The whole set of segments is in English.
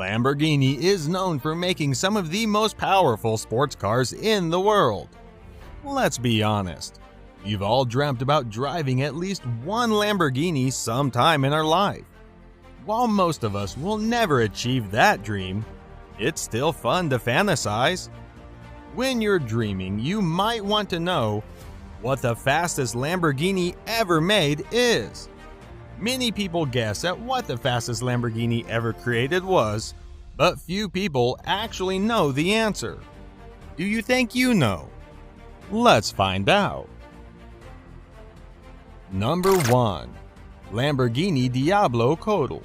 Lamborghini is known for making some of the most powerful sports cars in the world. Let's be honest, we've all dreamt about driving at least one Lamborghini sometime in our life. While most of us will never achieve that dream, it's still fun to fantasize. When you're dreaming, you might want to know what the fastest Lamborghini ever made is. Many people guess at what the fastest Lamborghini ever created was, but few people actually know the answer. Do you think you know? Let's find out. Number 1. Lamborghini Diablo Codal.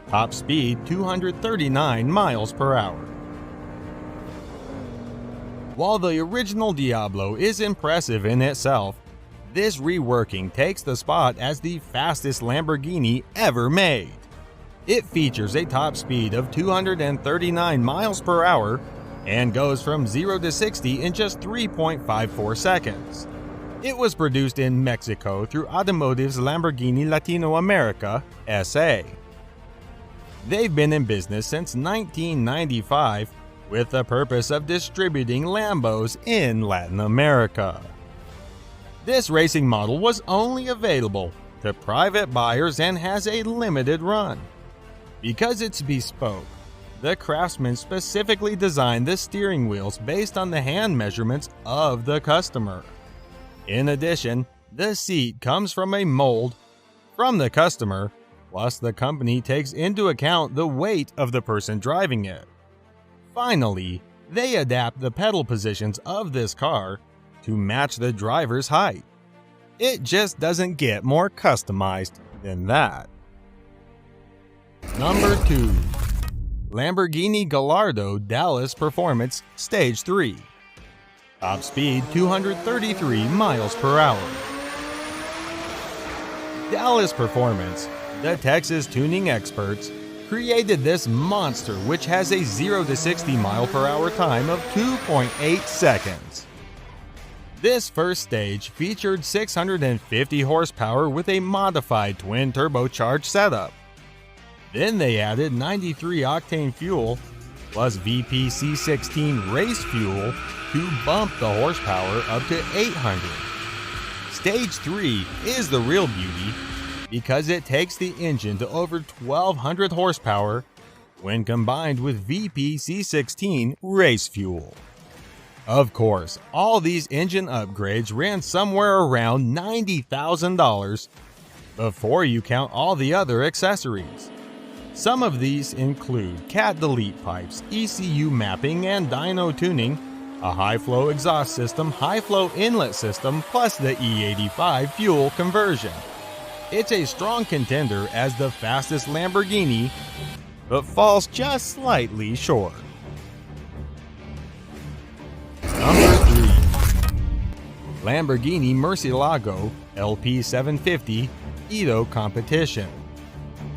Top speed 239 miles per hour. While the original Diablo is impressive in itself, this reworking takes the spot as the fastest Lamborghini ever made. It features a top speed of 239 miles per hour and goes from 0 to 60 in just 3.54 seconds. It was produced in Mexico through Automotive's Lamborghini Latino America, SA. They've been in business since 1995 with the purpose of distributing Lambos in Latin America. This racing model was only available to private buyers and has a limited run. Because it's bespoke, the craftsman specifically designed the steering wheels based on the hand measurements of the customer. In addition, the seat comes from a mold from the customer, plus the company takes into account the weight of the person driving it. Finally, they adapt the pedal positions of this car to match the driver's height. It just doesn't get more customized than that. Number 2. Lamborghini Gallardo Dallas Performance Stage 3. Top speed 233 miles per hour. Dallas Performance, the Texas tuning experts, created this monster which has a 0 to 60 mile per hour time of 2.8 seconds. This first stage featured 650 horsepower with a modified twin turbocharged setup. Then they added 93 octane fuel plus VPC16 race fuel to bump the horsepower up to 800. Stage 3 is the real beauty because it takes the engine to over 1200 horsepower when combined with VPC16 race fuel. Of course, all these engine upgrades ran somewhere around $90,000 before you count all the other accessories. Some of these include cat delete pipes, ECU mapping and dyno tuning, a high-flow exhaust system, high-flow inlet system, plus the E85 fuel conversion. It's a strong contender as the fastest Lamborghini, but falls just slightly short. Number 3. Lamborghini Murcielago LP750 Edo Competition.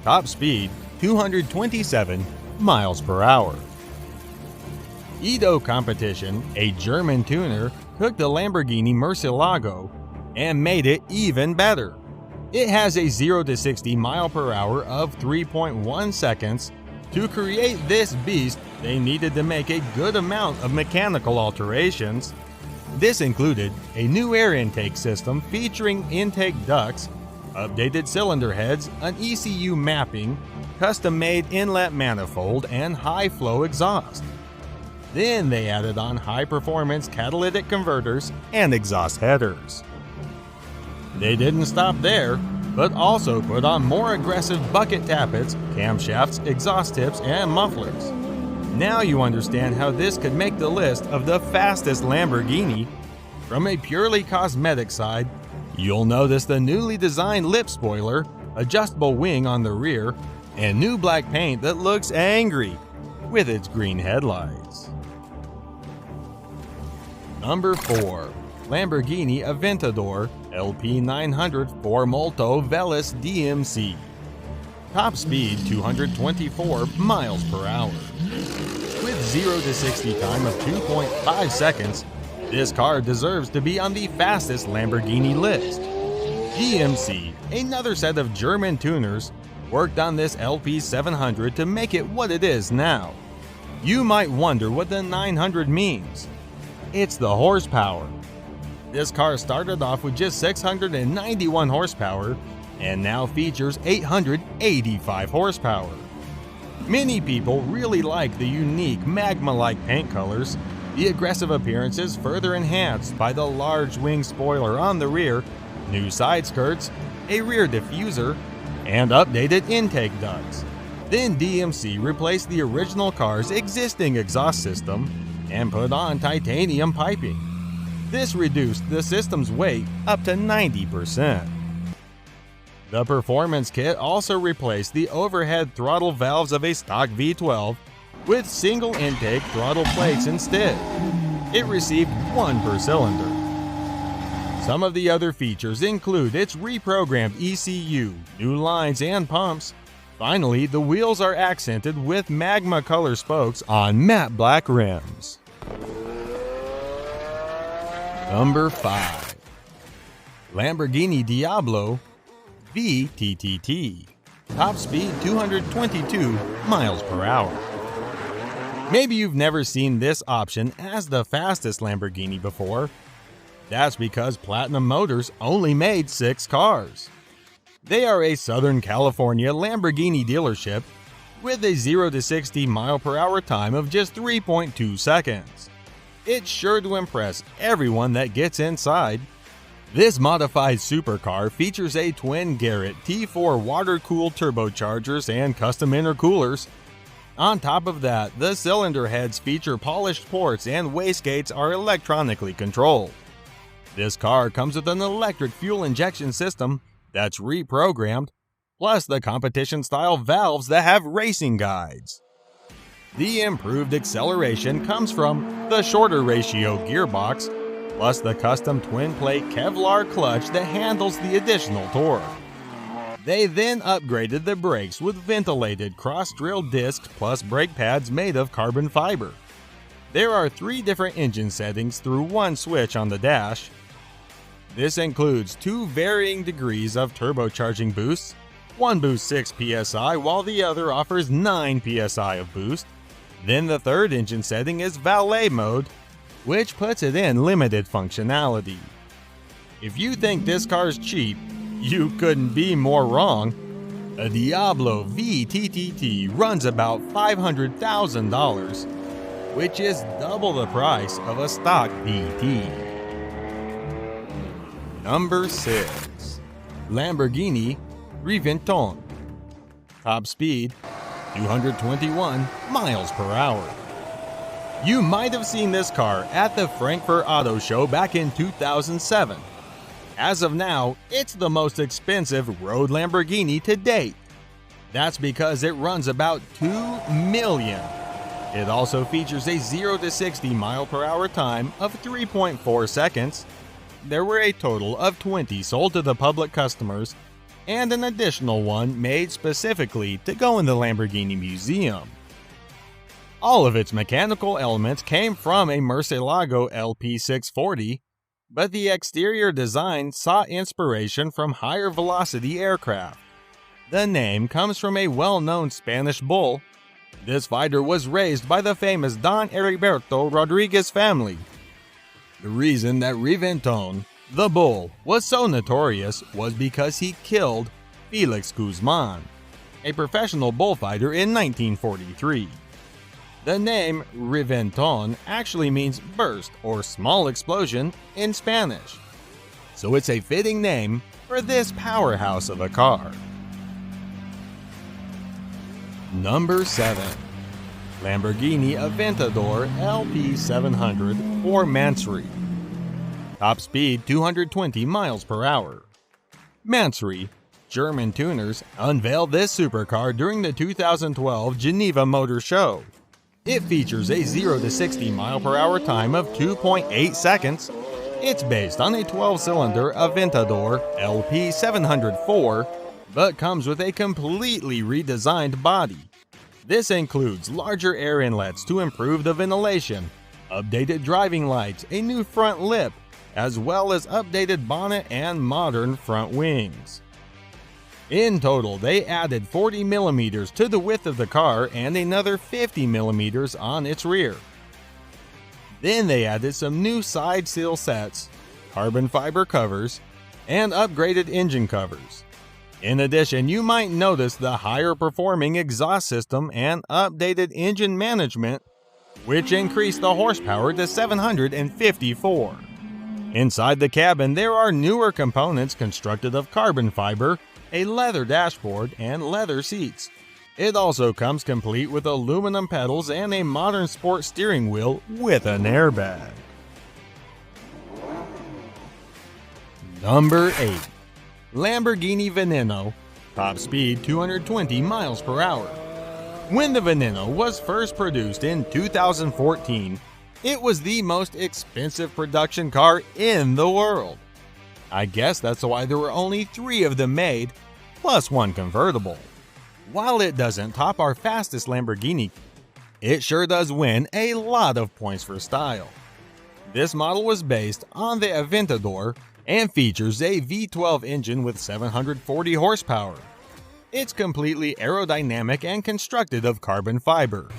Top speed 227 miles per hour. Edo Competition, a German tuner, took the Lamborghini Murcielago and made it even better. It has a 0 to 60 mile per hour of 3.1 seconds. To create this beast, they needed to make a good amount of mechanical alterations. This included a new air intake system featuring intake ducts, updated cylinder heads, an ECU mapping, custom-made inlet manifold, and high-flow exhaust. Then they added on high-performance catalytic converters and exhaust headers. They didn't stop there, but also put on more aggressive bucket tappets, camshafts, exhaust tips, and mufflers. Now you understand how this could make the list of the fastest Lamborghini. From a purely cosmetic side, you'll notice the newly designed lip spoiler, adjustable wing on the rear, and new black paint that looks angry with its green headlights. Number 4. Lamborghini Aventador LP900 4Molto Velis DMC. Top speed 224 miles per hour. With 0 to 60 time of 2.5 seconds, this car deserves to be on the fastest Lamborghini list. DMC, another set of German tuners, worked on this LP700 to make it what it is now. You might wonder what the 900 means. It's the horsepower. This car started off with just 691 horsepower and now features 885 horsepower. Many people really like the unique magma-like paint colors. The aggressive appearance is further enhanced by the large wing spoiler on the rear, new side skirts, a rear diffuser, and updated intake ducts. Then DMC replaced the original car's existing exhaust system and put on titanium piping. This reduced the system's weight up to 90%. The performance kit also replaced the overhead throttle valves of a stock V12 with single intake throttle plates instead. It received 1 per cylinder. Some of the other features include its reprogrammed ECU, new lines and pumps. Finally, the wheels are accented with magma color spokes on matte black rims. Number 5. Lamborghini Diablo VTTT. Top speed 222 miles per hour. Maybe you've never seen this option as the fastest Lamborghini before. That's because Platinum Motors only made 6 cars. They are a Southern California Lamborghini dealership with a 0 to 60 mile per hour time of just 3.2 seconds. It's sure to impress everyone that gets inside. This modified supercar features a twin Garrett T4 water-cooled turbochargers and custom intercoolers. On top of that, the cylinder heads feature polished ports and wastegates are electronically controlled. This car comes with an electric fuel injection system that's reprogrammed, plus the competition-style valves that have racing guides. The improved acceleration comes from the shorter ratio gearbox, plus the custom twin-plate Kevlar clutch that handles the additional torque. They then upgraded the brakes with ventilated cross-drilled discs plus brake pads made of carbon fiber. There are 3 different engine settings through 1 switch on the dash. This includes 2 varying degrees of turbocharging boosts. One boosts 6 psi while the other offers 9 psi of boost. Then the third engine setting is valet mode, which puts it in limited functionality. If you think this car's cheap, you couldn't be more wrong. A Diablo VTTT runs about $500,000, which is double the price of a stock VT. Number 6. Lamborghini Reventone. Top speed 221 miles per hour. You might have seen this car at the Frankfurt Auto Show back in 2007. As of now, it's the most expensive road Lamborghini to date. That's because it runs about $2 million. It also features a 0 to 60 mile per hour time of 3.4 seconds. There were a total of 20 sold to the public customers, and an additional one made specifically to go in the Lamborghini Museum. All of its mechanical elements came from a Murcielago LP640, but the exterior design sought inspiration from higher velocity aircraft. The name comes from a well-known Spanish bull. This fighter was raised by the famous Don Heriberto Rodriguez family. The reason that Reventone, the bull, was so notorious was because he killed Felix Guzman, a professional bullfighter in 1943. The name Reventone actually means burst or small explosion in Spanish, so it's a fitting name for this powerhouse of a car. Number 7. Lamborghini Aventador LP700 or Mansory. Top speed 220 miles per hour. Mansory, German tuners, unveiled this supercar during the 2012 Geneva Motor Show. It features a 0 to 60 mile per hour time of 2.8 seconds. It's based on a 12-cylinder Aventador LP704, but comes with a completely redesigned body. This includes larger air inlets to improve the ventilation, updated driving lights, a new front lip, as well as updated bonnet and modern front wings. In total, they added 40 millimeters to the width of the car and another 50 millimeters on its rear. Then they added some new side sill sets, carbon fiber covers, and upgraded engine covers. In addition, you might notice the higher performing exhaust system and updated engine management, which increased the horsepower to 754. Inside the cabin, there are newer components constructed of carbon fiber, a leather dashboard, and leather seats. It also comes complete with aluminum pedals and a modern sport steering wheel with an airbag. Number 8. Lamborghini Veneno, top speed 220 miles per hour. When the Veneno was first produced in 2014, it was the most expensive production car in the world. I guess that's why there were only 3 of them made, plus 1 convertible. While it doesn't top our fastest Lamborghini, it sure does win a lot of points for style. This model was based on the Aventador and features a V12 engine with 740 horsepower. It's completely aerodynamic and constructed of carbon fiber.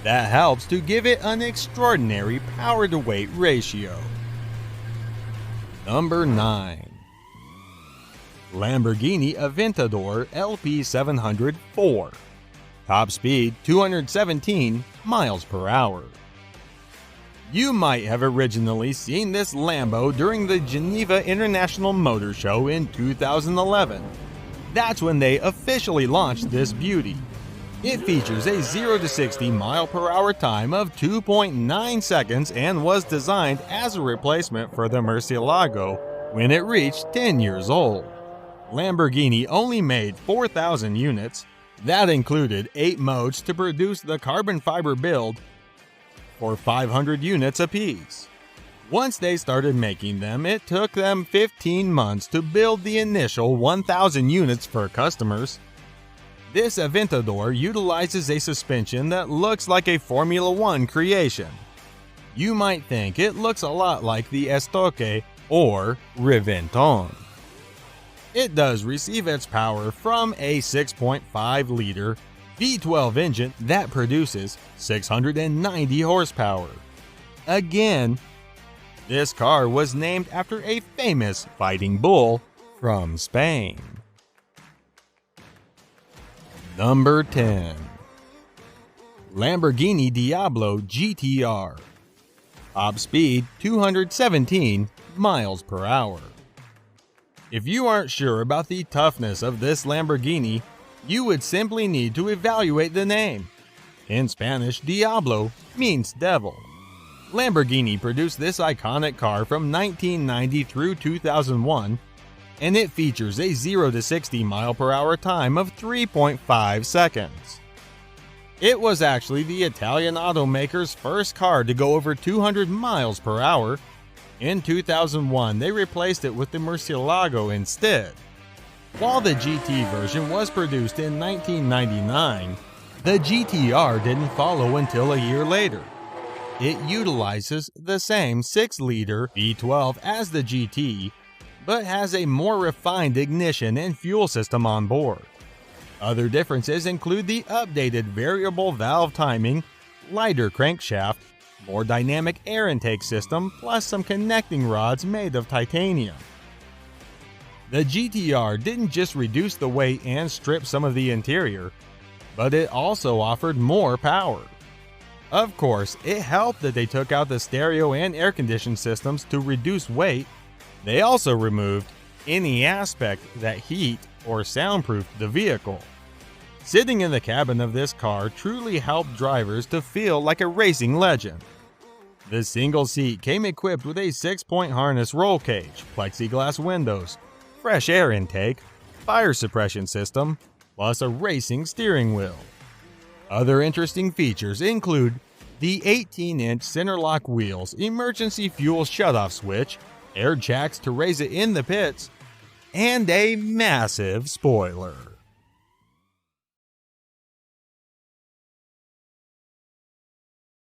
That helps to give it an extraordinary power-to-weight ratio. Number 9. Lamborghini Aventador LP700-4, top speed 217 miles per hour. You might have originally seen this Lambo during the Geneva International Motor Show in 2011. That's when they officially launched this beauty. It features a 0 to 60 mile per hour time of 2.9 seconds and was designed as a replacement for the Murcielago when it reached 10 years old. Lamborghini only made 4,000 units. That included 8 modes to produce the carbon fiber build for 500 units apiece. Once they started making them, it took them 15 months to build the initial 1,000 units for customers. This Aventador utilizes a suspension that looks like a Formula One creation. You might think it looks a lot like the Estoque or Reventon. It does receive its power from a 6.5-liter V12 engine that produces 690 horsepower. Again, this car was named after a famous fighting bull from Spain. Number 10. Lamborghini Diablo GTR, top speed 217 miles per hour. If you aren't sure about the toughness of this Lamborghini, you would simply need to evaluate the name. In Spanish, Diablo means devil. Lamborghini produced this iconic car from 1990 through 2001, and it features a 0 to 60 mile per hour time of 3.5 seconds. It was actually the Italian automaker's first car to go over 200 miles per hour. In 2001, they replaced it with the Murcielago instead. While the GT version was produced in 1999, the GTR didn't follow until a year later. It utilizes the same 6-liter V12 as the GT, but has a more refined ignition and fuel system on board. Other differences include the updated variable valve timing, lighter crankshaft, more dynamic air intake system, plus some connecting rods made of titanium. The GTR didn't just reduce the weight and strip some of the interior, but it also offered more power. Of course, it helped that they took out the stereo and air conditioning systems to reduce weight. They also removed any aspect that heat or soundproofed the vehicle. Sitting in the cabin of this car truly helped drivers to feel like a racing legend. The single seat came equipped with a 6-point harness roll cage, plexiglass windows, fresh air intake, fire suppression system, plus a racing steering wheel. Other interesting features include the 18-inch center-lock wheels, emergency fuel shutoff switch, air jacks to raise it in the pits, and a massive spoiler.